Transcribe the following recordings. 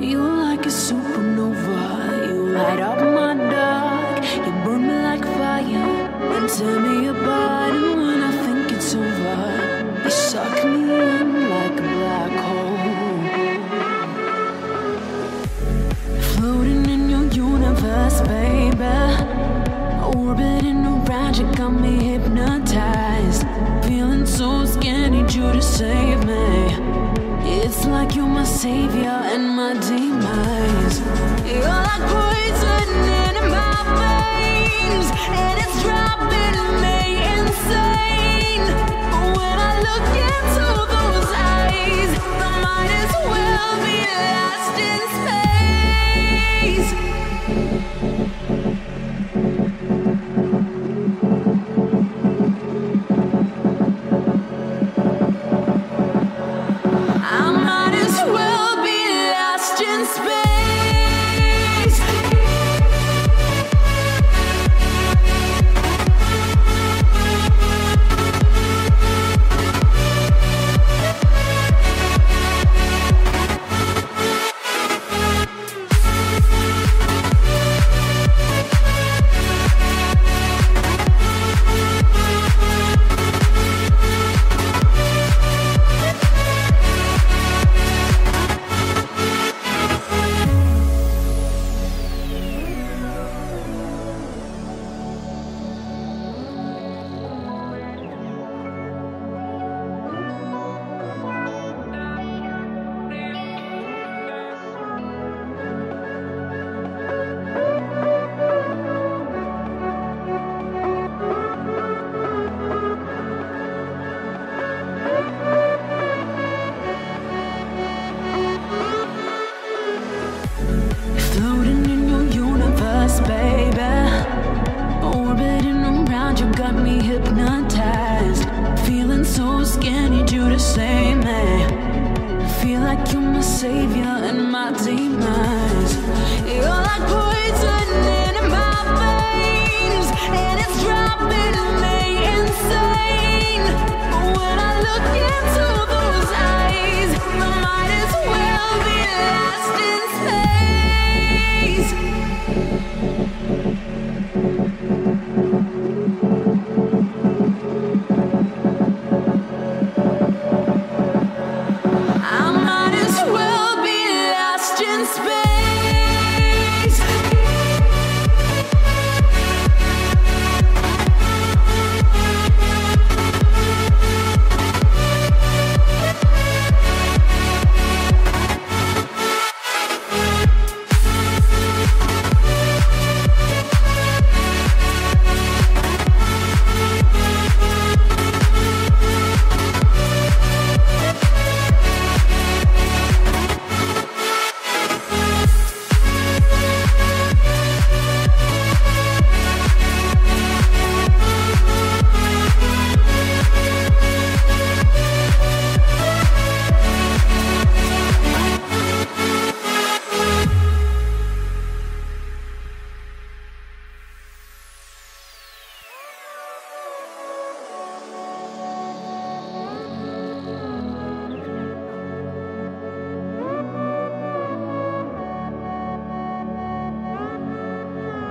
You're like a supernova, you light up my dark. You burn me like fire and tear me apart. And when I think it's over, you suck me in like a black hole. Floating in your universe, baby. Orbiting around, you got me hypnotized. Feeling so scared, need you to save me. It's like you're my savior and my demise. You're like poison in my veins, and it's driving me insane. When I look into those eyes, I might as well be lost in space.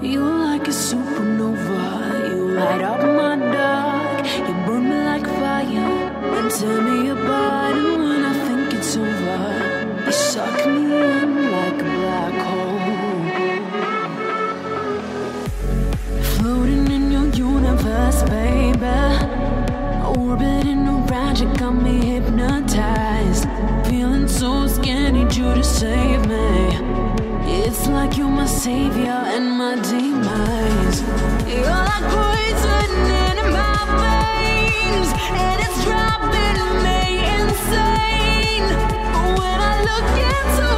You're like a supernova, you light up my dark. You burn me like fire and tear me apart. And when I think it's over, you suck me in like a black hole. Floating in your universe, baby. Orbiting around, you got me hypnotized. Feeling so scared, need you to save me. It's like you're my savior and my demise. You're like poison in my veins, and it's driving me insane. When I look into